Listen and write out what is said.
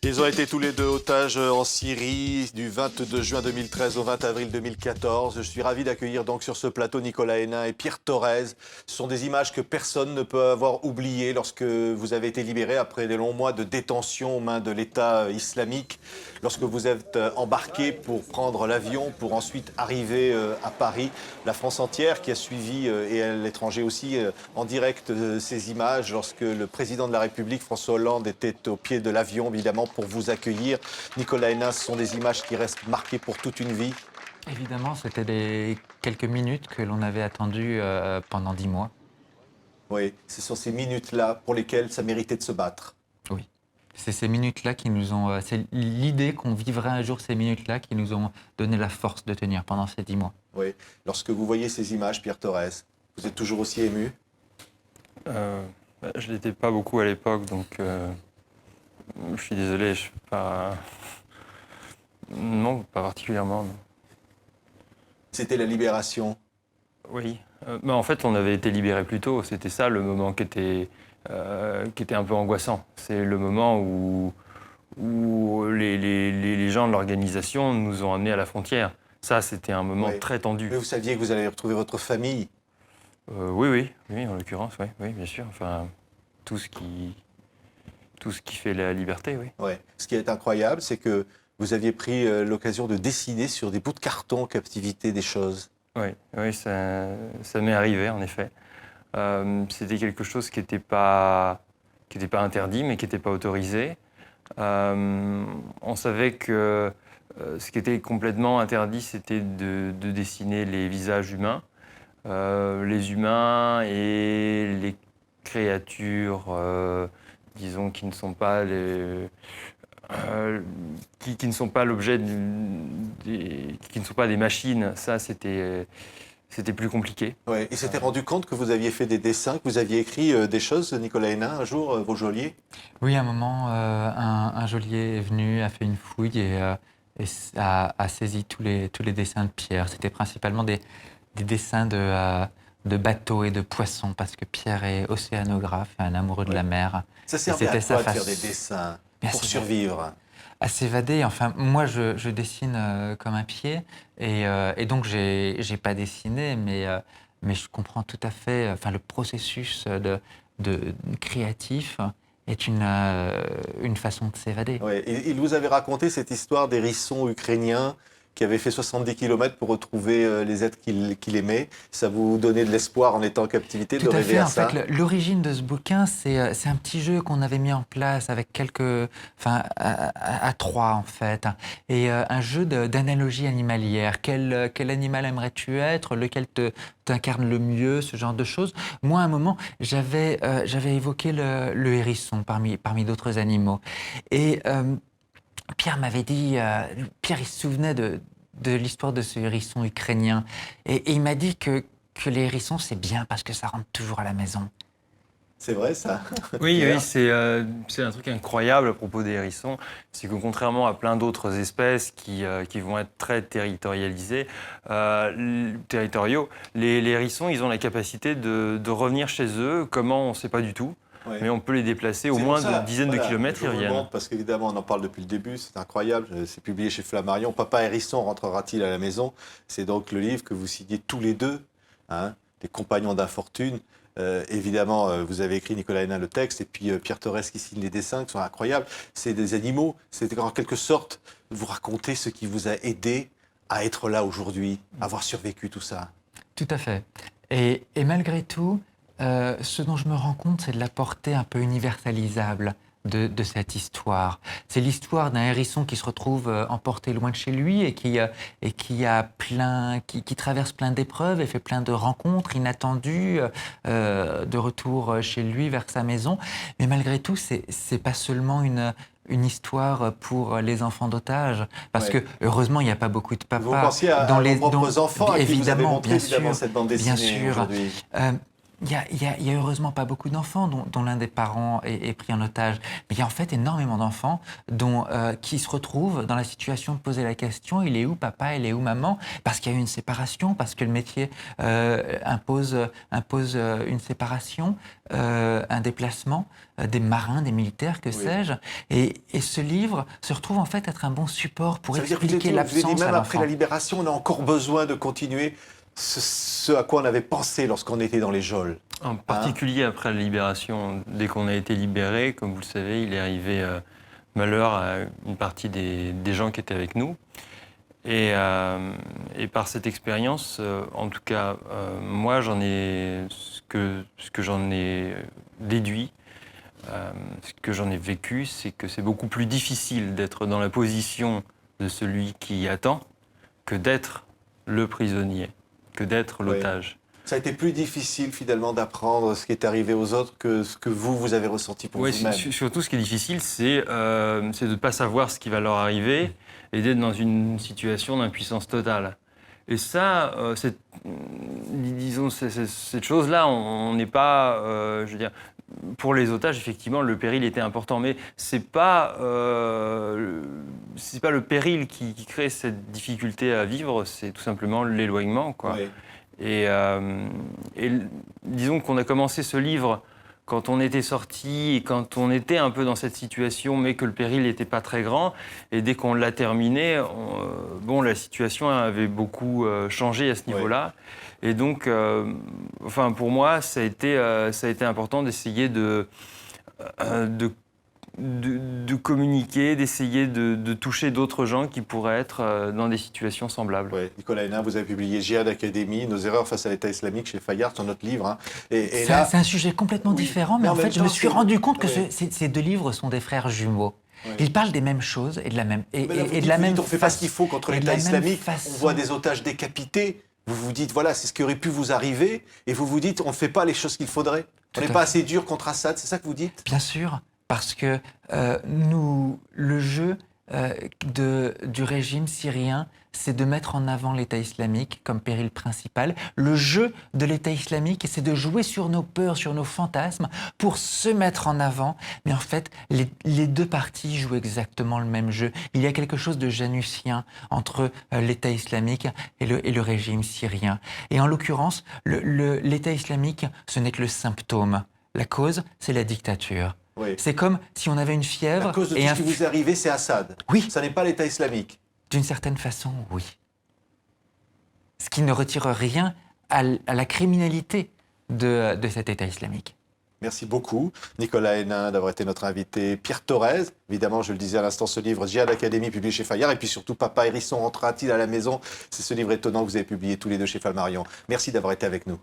Ils ont été tous les deux otages en Syrie du 22 juin 2013 au 20 avril 2014. Je suis ravi d'accueillir donc sur ce plateau Nicolas Hénin et Pierre Torres. Ce sont des images que personne ne peut avoir oubliées lorsque vous avez été libérés après des longs mois de détention aux mains de l'État islamique. Lorsque vous êtes embarqués pour prendre l'avion, pour ensuite arriver à Paris. La France entière qui a suivi, et à l'étranger aussi, en direct ces images lorsque le président de la République, François Hollande, était au pied de l'avion, évidemment, pour vous accueillir. Nicolas Hénin, ce sont des images qui restent marquées pour toute une vie. Évidemment, c'était les quelques minutes que l'on avait attendues pendant 10 mois. Oui, ce sont ces minutes-là pour lesquelles ça méritait de se battre. Oui. C'est ces minutes-là qui nous ont... c'est l'idée qu'on vivrait un jour ces minutes-là qui nous ont donné la force de tenir pendant ces 10 mois. Oui. Lorsque vous voyez ces images, Pierre Torres, vous êtes toujours aussi ému? Je ne l'étais pas beaucoup à l'époque, donc je suis désolé, je suis pas... Non, pas particulièrement. Non. C'était la libération. Oui. Mais en fait, on avait été libérés plus tôt. C'était ça le moment qui était un peu angoissant. C'est le moment où les gens de l'organisation nous ont amenés à la frontière. Ça, c'était un moment très tendu. Mais vous saviez que vous alliez retrouver votre famille? Oui, en l'occurrence, oui, bien sûr. Enfin, tout ce qui fait la liberté, oui. Ouais. Ce qui est incroyable, c'est que vous aviez pris l'occasion de dessiner sur des bouts de carton en captivité des choses. Oui, ça m'est arrivé, en effet. C'était quelque chose qui n'était pas interdit, mais qui n'était pas autorisé. On savait que ce qui était complètement interdit, c'était de dessiner les visages humains. Les humains et les créatures, disons, qui ne sont pas qui ne sont pas l'objet, qui ne sont pas des machines, ça c'était plus compliqué. Ouais. Il s'était rendu compte que vous aviez fait des dessins, que vous aviez écrit des choses, Nicolas Hénin, un jour, vos geôliers? Oui, à un moment, un geôlier est venu, a fait une fouille et a saisi tous les dessins de Pierre. C'était principalement des dessins de bateaux et de poissons, parce que Pierre est océanographe et un amoureux de la mer. Ça servait à quoi de faire des dessins pour survivre? À s'évader. Enfin, moi, je dessine comme un pied, et donc j'ai pas dessiné, mais je comprends tout à fait. Enfin, le processus de créatif est une façon de s'évader. Ouais. Il vous avait raconté cette histoire d'hérissons ukrainiens qui avaient fait 70 km pour retrouver les êtres qu'il aimait. Ça vous donnait de l'espoir en étant en captivité de rêver à ça? En fait, l'origine de ce bouquin, c'est un petit jeu qu'on avait mis en place avec à trois en fait, et un jeu d'analogie animalière. Quel animal aimerais-tu être? Lequel t'incarne le mieux? Ce genre de choses. Moi, à un moment, j'avais évoqué le hérisson parmi d'autres animaux. Et Pierre m'avait dit, Pierre il se souvenait de l'histoire de ce hérisson ukrainien, et il m'a dit que les hérissons c'est bien parce que ça rentre toujours à la maison. C'est vrai ça? Oui, c'est un truc incroyable à propos des hérissons, c'est que contrairement à plein d'autres espèces qui vont être très territoriaux, les hérissons, ils ont la capacité de revenir chez eux. Comment, on ne sait pas du tout. Ouais. Mais on peut les déplacer au moins de dizaines de kilomètres, ils reviennent. Parce qu'évidemment, on en parle depuis le début, c'est incroyable, c'est publié chez Flammarion. Papa Hérisson rentrera-t-il à la maison? C'est donc le livre que vous signez tous les deux, hein, les compagnons d'infortune. Évidemment, vous avez écrit, Nicolas Hénin, le texte, et puis Pierre Torres qui signe les dessins, qui sont incroyables. C'est des animaux, c'est en quelque sorte vous raconter ce qui vous a aidé à être là aujourd'hui, à avoir survécu tout ça. Tout à fait. Et malgré tout, ce dont je me rends compte, c'est de la portée un peu universalisable de cette histoire. C'est l'histoire d'un hérisson qui se retrouve emporté loin de chez lui et qui traverse plein d'épreuves et fait plein de rencontres inattendues de retour chez lui, vers sa maison. Mais malgré tout, c'est pas seulement une histoire pour les enfants d'otages, parce que heureusement il n'y a pas beaucoup de papas. Vous pensiez à vos propres enfants à qui vous avez montré évidemment cette bande dessinée aujourd'hui. Il y a heureusement pas beaucoup d'enfants dont l'un des parents est pris en otage, mais il y a en fait énormément d'enfants qui se retrouvent dans la situation de poser la question, il est où papa, il est où maman, parce qu'il y a eu une séparation, parce que le métier impose une séparation, un déplacement, des marins, des militaires, que sais-je. Et ce livre se retrouve en fait être un bon support pour expliquer l'absence à même après l'enfant. la libération, on a encore besoin de continuer ce à quoi on avait pensé lorsqu'on était dans les geôles. En particulier après la libération, dès qu'on a été libéré, comme vous le savez, il est arrivé malheur à une partie des gens qui étaient avec nous. Et par cette expérience, en tout cas, moi, ce que j'en ai déduit, ce que j'en ai vécu, c'est que c'est beaucoup plus difficile d'être dans la position de celui qui attend que d'être le prisonnier, que d'être l'otage. Ça a été plus difficile finalement d'apprendre ce qui est arrivé aux autres que ce que vous avez ressenti pour vous-même. Surtout, ce qui est difficile, c'est de ne pas savoir ce qui va leur arriver et d'être dans une situation d'impuissance totale. Et ça, disons, cette chose-là, on n'est pas, je veux dire, pour les otages, effectivement, le péril était important, mais c'est pas le péril qui crée cette difficulté à vivre, c'est tout simplement l'éloignement, quoi. Oui. Et disons qu'on a commencé ce livre quand on était sorti et quand on était un peu dans cette situation, mais que le péril n'était pas très grand. Et dès qu'on l'a terminé, la situation avait beaucoup changé à ce niveau-là. Et donc, pour moi, ça a été important d'essayer de communiquer, d'essayer de toucher d'autres gens qui pourraient être dans des situations semblables. Ouais. Nicolas Hénin, vous avez publié Djihad Academy, Nos erreurs face à l'État islamique chez Fayard, sur notre livre. C'est un sujet complètement différent, mais en fait, je me suis rendu compte que ces deux livres sont des frères jumeaux. Oui. Ils parlent des mêmes choses et de la même On ne fait pas ce qu'il faut contre l'État islamique. On voit des otages décapités. Vous vous dites, voilà, c'est ce qui aurait pu vous arriver. Et vous vous dites, on ne fait pas les choses qu'il faudrait. On n'est pas assez dur contre Assad, c'est ça que vous dites? Bien sûr. Parce que le jeu du régime syrien, c'est de mettre en avant l'État islamique comme péril principal. Le jeu de l'État islamique, c'est de jouer sur nos peurs, sur nos fantasmes, pour se mettre en avant. Mais en fait, les deux parties jouent exactement le même jeu. Il y a quelque chose de janusien entre l'État islamique et le régime syrien. Et en l'occurrence, l'État islamique, ce n'est que le symptôme. La cause, c'est la dictature. Oui. C'est comme si on avait une fièvre. La cause de tout ce qui vous est arrivé, c'est Assad. Oui. Ça n'est pas l'État islamique. D'une certaine façon, oui. Ce qui ne retire rien à la criminalité de cet État islamique. Merci beaucoup, Nicolas Hénin, d'avoir été notre invité. Pierre Thorez, évidemment, je le disais à l'instant, ce livre Djihad Academy, publié chez Fayard. Et puis surtout, Papa Hérisson rentrera-t-il à la maison? C'est ce livre étonnant que vous avez publié tous les deux chez Flammarion. Merci d'avoir été avec nous.